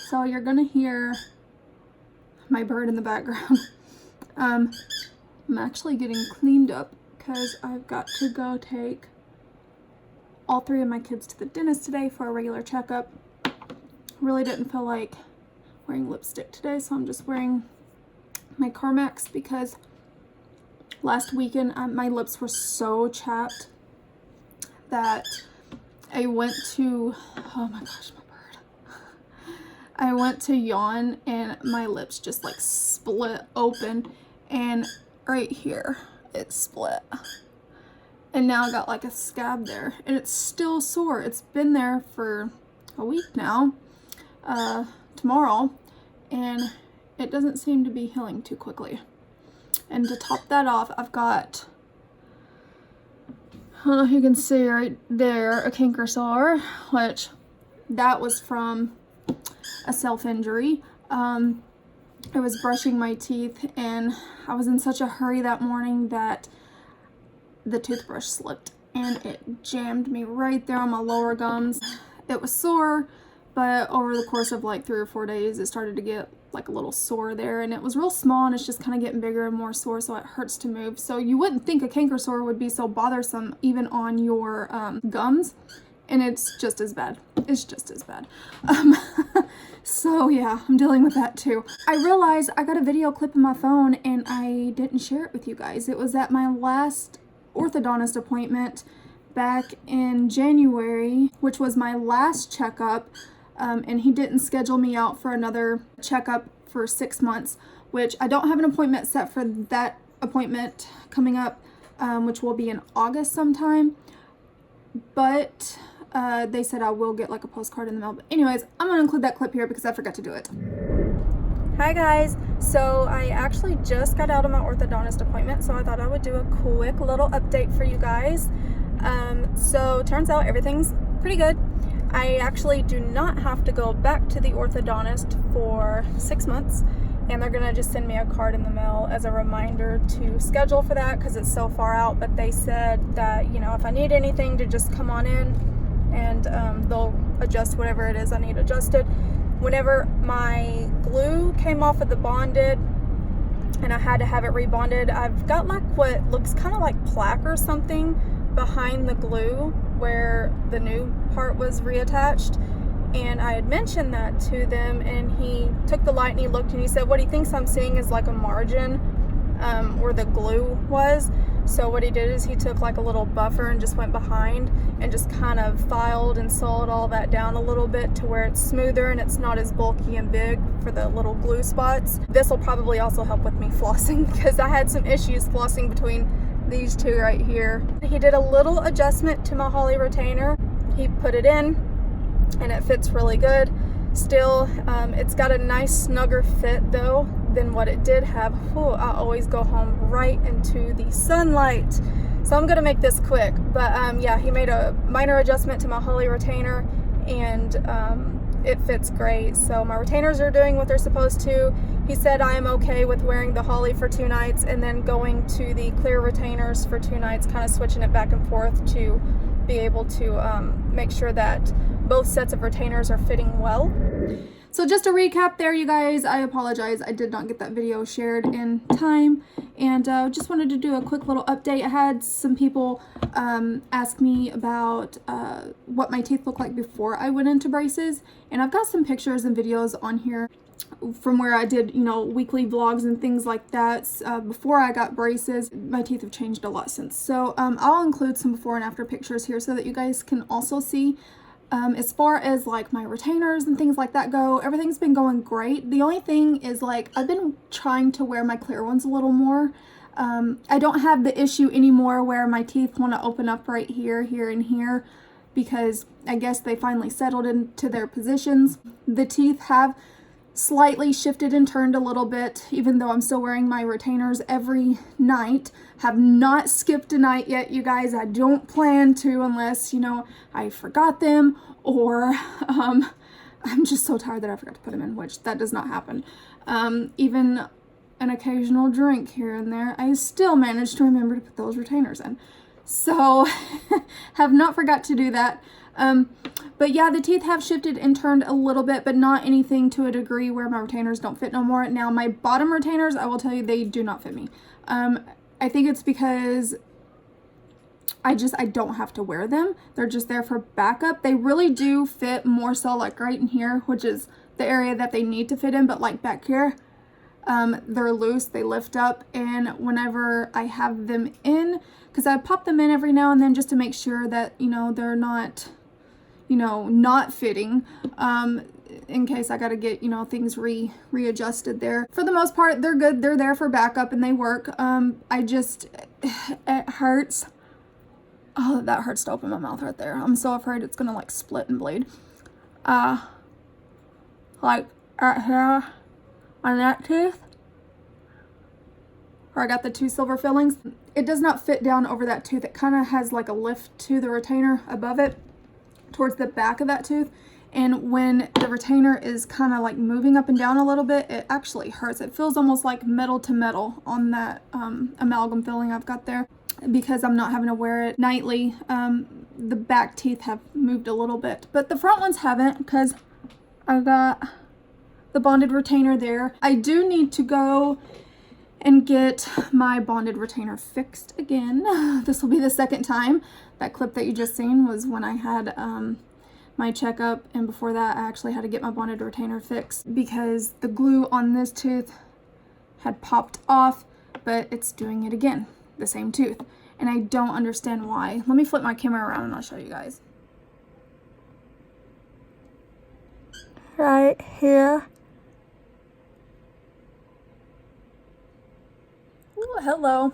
So you're gonna hear my bird in the background. I'm actually getting cleaned up because I've got to go take all 3 of my kids to the dentist today for a regular checkup. Really didn't feel like wearing lipstick today, so I'm just wearing my Carmex because last weekend my lips were so chapped that I went to, oh my gosh, my bird. I went to yawn and my lips just like split open, and right here it split. And now I got like a scab there, and it's still sore. It's been there for a week now, tomorrow, and it doesn't seem to be healing too quickly. And to top that off, I've got, I don't know if you can see right there, a canker sore, which that was from a self-injury. I was brushing my teeth and I was in such a hurry that morning that the toothbrush slipped and it jammed me right there on my lower gums. It was sore, but over the course of like 3 or 4 days, it started to get like a little sore there, and it was real small and it's just kind of getting bigger and more sore, so it hurts to move. So you wouldn't think a canker sore would be so bothersome even on your gums, and it's just as bad. It's just as bad. So yeah, I'm dealing with that too. I realized I got a video clip in my phone and I didn't share it with you guys. It was at my last orthodontist appointment back in January, which was my last checkup. And he didn't schedule me out for another checkup for 6 months, which I don't have an appointment set for that appointment coming up, which will be in August sometime. But they said I will get like a postcard in the mail. But anyways, I'm gonna include that clip here because I forgot to do it. Hi guys, so I actually just got out of my orthodontist appointment, so I thought I would do a quick little update for you guys. So turns out everything's pretty good. I actually do not have to go back to the orthodontist for 6 months, and they're gonna just send me a card in the mail as a reminder to schedule for that because it's so far out. But they said that, you know, if I need anything to just come on in and they'll adjust whatever it is I need adjusted. Whenever my glue came off of the bonded and I had to have it rebonded, I've got like what looks kind of like plaque or something behind the glue where the new part was reattached, and I had mentioned that to them, and he took the light and he looked and he said what he thinks I'm seeing is like a margin where the glue was. So what he did is he took like a little buffer and just went behind and just kind of filed and sawed all that down a little bit to where it's smoother and it's not as bulky and big for the little glue spots. This will probably also help with me flossing because I had some issues flossing between these two right here. He did a little adjustment to my holly retainer. He put it in and it fits really good. Still, it's got a nice snugger fit though than what it did have. Ooh, I always go home right into the sunlight. So I'm gonna make this quick, but yeah, he made a minor adjustment to my holly retainer and it fits great. So my retainers are doing what they're supposed to. He said I am okay with wearing the holly for 2 nights and then going to the clear retainers for 2 nights, kind of switching it back and forth to be able to make sure that both sets of retainers are fitting well. So just to recap there, you guys, I apologize. I did not get that video shared in time, and just wanted to do a quick little update. I had some people ask me about what my teeth looked like before I went into braces, and I've got some pictures and videos on here from where I did, you know, weekly vlogs and things like that. Before I got braces, my teeth have changed a lot since. So I'll include some before and after pictures here so that you guys can also see. As far as like my retainers and things like that go, everything's been going great. The only thing is like I've been trying to wear my clear ones a little more. I don't have the issue anymore where my teeth want to open up right here, here, and here, because I guess they finally settled into their positions. The teeth have slightly shifted and turned a little bit, even though I'm still wearing my retainers every night. Have not skipped a night yet, you guys. I don't plan to unless, you know, I forgot them or I'm just so tired that I forgot to put them in, which that does not happen. Even an occasional drink here and there, I still manage to remember to put those retainers in. So have not forgot to do that. But yeah, the teeth have shifted and turned a little bit, but not anything to a degree where my retainers don't fit no more. Now, my bottom retainers, I will tell you, they do not fit me. I think it's because I don't have to wear them. They're just there for backup. They really do fit more so like right in here, which is the area that they need to fit in, but like back here, they're loose, they lift up, and whenever I have them in, because I pop them in every now and then just to make sure that, you know, they're not, you know, not fitting, in case I got to get, you know, things readjusted there. For the most part, they're good. They're there for backup and they work. It hurts. Oh, that hurts to open my mouth right there. I'm so afraid it's gonna like split and bleed. Like right here on that tooth, where I got the 2 silver fillings, it does not fit down over that tooth. It kind of has like a lift to the retainer above it towards the back of that tooth, and when the retainer is kind of like moving up and down a little bit, it actually hurts. It feels almost like metal to metal on that amalgam filling I've got there, because I'm not having to wear it nightly. The back teeth have moved a little bit, but the front ones haven't, because I got the bonded retainer there. I do need to go and get my bonded retainer fixed again. This will be the second time. That clip that you just seen was when I had my checkup, and before that I actually had to get my bonded retainer fixed because the glue on this tooth had popped off, but it's doing it again, the same tooth, and I don't understand why. Let me flip my camera around and I'll show you guys. Right here. Ooh, hello.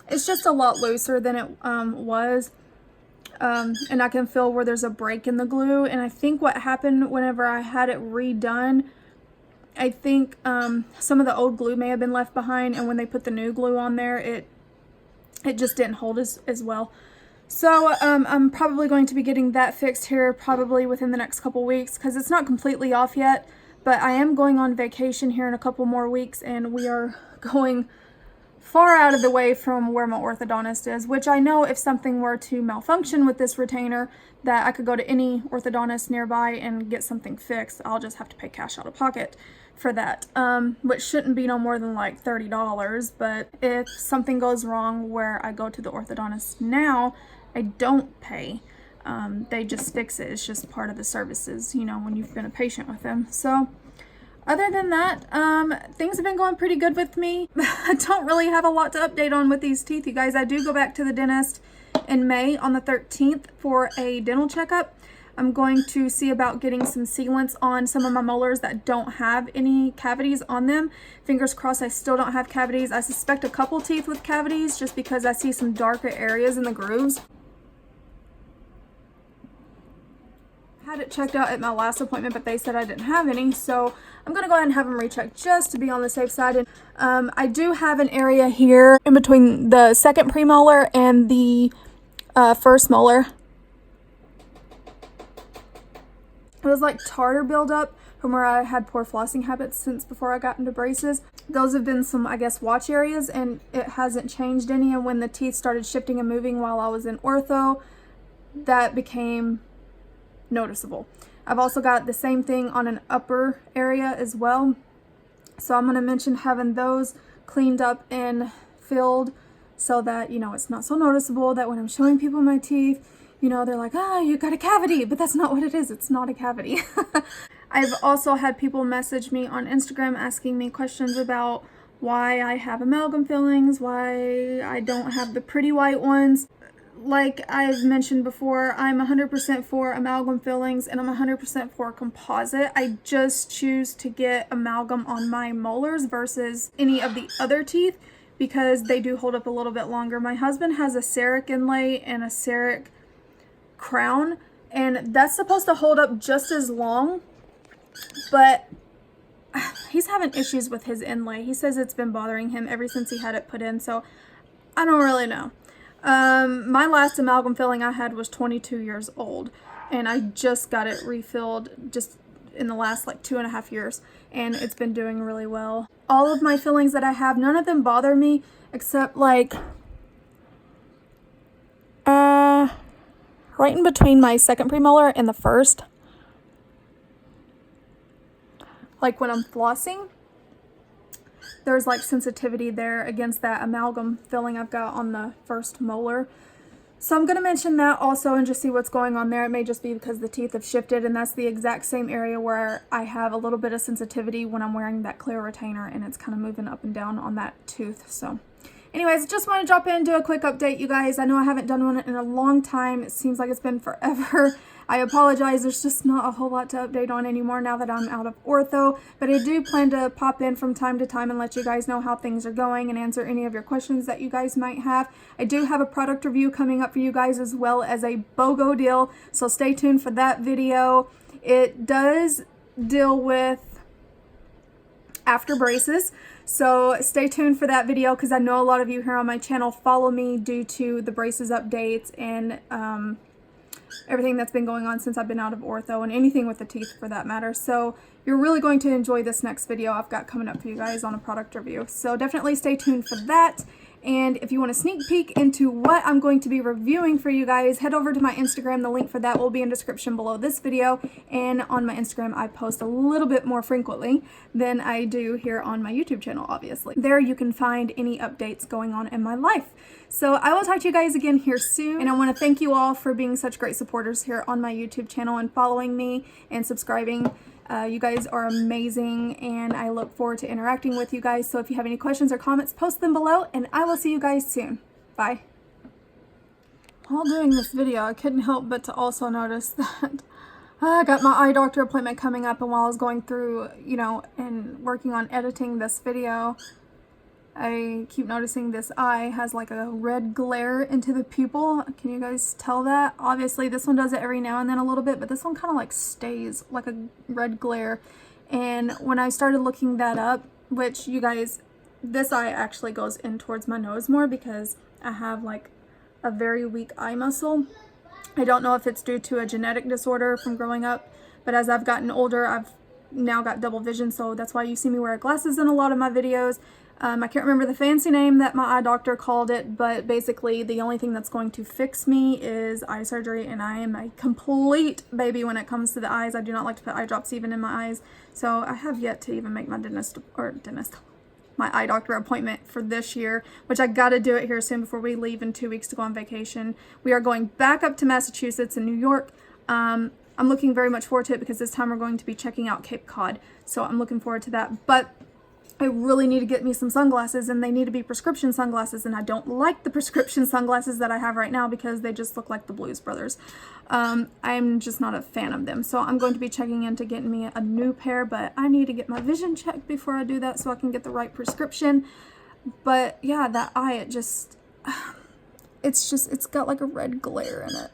It's just a lot looser than it was. And I can feel where there's a break in the glue. And I think what happened whenever I had it redone, I think some of the old glue may have been left behind, and when they put the new glue on there, it just didn't hold as well. So I'm probably going to be getting that fixed here probably within the next couple weeks, because it's not completely off yet, but I am going on vacation here in a couple more weeks, and we are going far out of the way from where my orthodontist is, which I know if something were to malfunction with this retainer, that I could go to any orthodontist nearby and get something fixed. I'll just have to pay cash out of pocket for that, which shouldn't be no more than like $30. But if something goes wrong where I go to the orthodontist now, I don't pay. They just fix it. It's just part of the services, you know, when you've been a patient with them. So other than that, things have been going pretty good with me. I don't really have a lot to update on with these teeth, you guys. I do go back to the dentist in May on the 13th for a dental checkup. I'm going to see about getting some sealants on some of my molars that don't have any cavities on them. Fingers crossed I still don't have cavities. I suspect a couple teeth with cavities just because I see some darker areas in the grooves. Had it checked out at my last appointment, but they said I didn't have any, so I'm gonna go ahead and have them rechecked just to be on the safe side. And I do have an area here in between the second premolar and the first molar. It was like tartar buildup from where I had poor flossing habits since before I got into braces. Those have been some, I guess, watch areas, and it hasn't changed any. And when the teeth started shifting and moving while I was in ortho, that became noticeable. I've also got the same thing on an upper area as well, so I'm going to mention having those cleaned up and filled so that, you know, it's not so noticeable, that when I'm showing people my teeth, you know, they're like, oh, you got a cavity, but that's not what it is. It's not a cavity. I've also had people message me on Instagram asking me questions about why I have amalgam fillings, why I don't have the pretty white ones. Like I've mentioned before, I'm 100% for amalgam fillings, and I'm 100% for composite. I just choose to get amalgam on my molars versus any of the other teeth because they do hold up a little bit longer. My husband has a CEREC inlay and a CEREC crown, and that's supposed to hold up just as long, but he's having issues with his inlay. He says it's been bothering him ever since he had it put in, so I don't really know. My last amalgam filling I had was 22 years old, and I just got it refilled just in the last like 2.5 years, and it's been doing really well. All of my fillings that I have, none of them bother me except like right in between my second premolar and the first. Like when I'm flossing, there's like sensitivity there against that amalgam filling I've got on the first molar. So I'm going to mention that also and just see what's going on there. It may just be because the teeth have shifted, and that's the exact same area where I have a little bit of sensitivity when I'm wearing that clear retainer, and it's kind of moving up and down on that tooth. So anyways, just want to drop in and do a quick update, you guys. I know I haven't done one in a long time. It seems like it's been forever. I apologize. There's just not a whole lot to update on anymore now that I'm out of ortho, but I do plan to pop in from time to time and let you guys know how things are going and answer any of your questions that you guys might have. I do have a product review coming up for you guys as well as a BOGO deal, so stay tuned for that video. It does deal with after braces, so stay tuned for that video because I know a lot of you here on my channel follow me due to the braces updates and everything that's been going on since I've been out of ortho, and anything with the teeth for that matter. So you're really going to enjoy this next video I've got coming up for you guys on a product review. So definitely stay tuned for that. And if you want a sneak peek into what I'm going to be reviewing for you guys, head over to my Instagram. The link for that will be in the description below this video. And on my Instagram, I post a little bit more frequently than I do here on my YouTube channel, obviously. There you can find any updates going on in my life. So I will talk to you guys again here soon. And I want to thank you all for being such great supporters here on my YouTube channel and following me and subscribing. You guys are amazing, and I look forward to interacting with you guys. So if you have any questions or comments, post them below, and I will see you guys soon. Bye. While doing this video, I couldn't help but to also notice that I got my eye doctor appointment coming up, and while I was going through, you know, and working on editing this video, I keep noticing this eye has like a red glare into the pupil. Can you guys tell that? Obviously this one does it every now and then a little bit, but this one kind of like stays like a red glare. And when I started looking that up, which you guys, this eye actually goes in towards my nose more because I have like a very weak eye muscle. I don't know if it's due to a genetic disorder from growing up, but as I've gotten older, I've now got double vision, so that's why you see me wear glasses in a lot of my videos. I can't remember the fancy name that my eye doctor called it, but basically the only thing that's going to fix me is eye surgery, and I am a complete baby when it comes to the eyes. I do not like to put eye drops even in my eyes, so I have yet to even make my my eye doctor appointment for this year, which I got to do it here soon before we leave in 2 weeks to go on vacation. We are going back up to Massachusetts and New York. I'm looking very much forward to it because this time we're going to be checking out Cape Cod, so I'm looking forward to that. But I really need to get me some sunglasses, and they need to be prescription sunglasses, and I don't like the prescription sunglasses that I have right now because they just look like the Blues Brothers. I'm just not a fan of them, so I'm going to be checking into getting me a new pair, but I need to get my vision checked before I do that so I can get the right prescription. But yeah, that eye, it's got like a red glare in it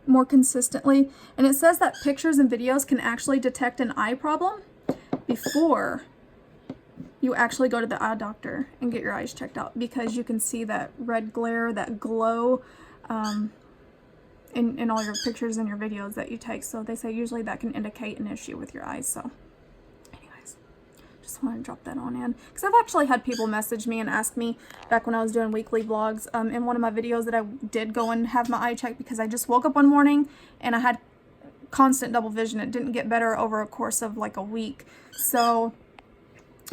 more consistently, and it says that pictures and videos can actually detect an eye problem before you actually go to the eye doctor and get your eyes checked out, because you can see that red glare, that glow in all your pictures and your videos that you take. So they say usually that can indicate an issue with your eyes. So anyways, just want to drop that on in because I've actually had people message me and ask me back when I was doing weekly vlogs in one of my videos that I did go and have my eye checked because I just woke up one morning and I had constant double vision. It didn't get better over a course of like a week. So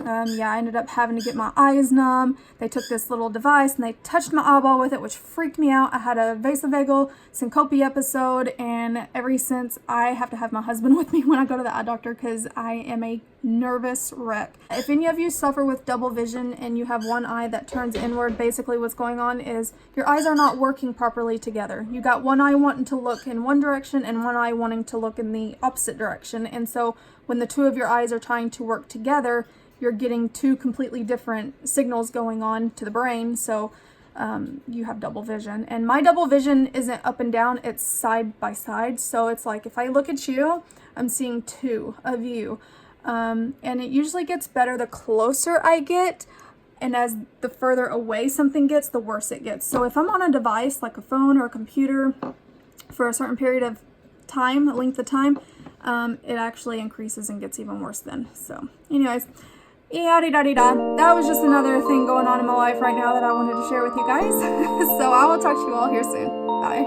yeah, I ended up having to get my eyes numb. They took this little device and they touched my eyeball with it, which freaked me out. I had a vasovagal syncope episode, and ever since I have to have my husband with me when I go to the eye doctor because I am a nervous wreck. If any of you suffer with double vision and you have one eye that turns inward, basically what's going on is your eyes are not working properly together. You got one eye wanting to look in one direction and one eye wanting to look in the opposite direction, and so when the two of your eyes are trying to work together, you're getting two completely different signals going on to the brain, so you have double vision. And my double vision isn't up and down, it's side by side. So it's like if I look at you, I'm seeing two of you. And it usually gets better the closer I get, and as the further away something gets, the worse it gets. So if I'm on a device like a phone or a computer for a certain period of time, a length of time, it actually increases and gets even worse then. So anyways, yada-da-da-da. That was just another thing going on in my life right now that I wanted to share with you guys. So I will talk to you all here soon. Bye.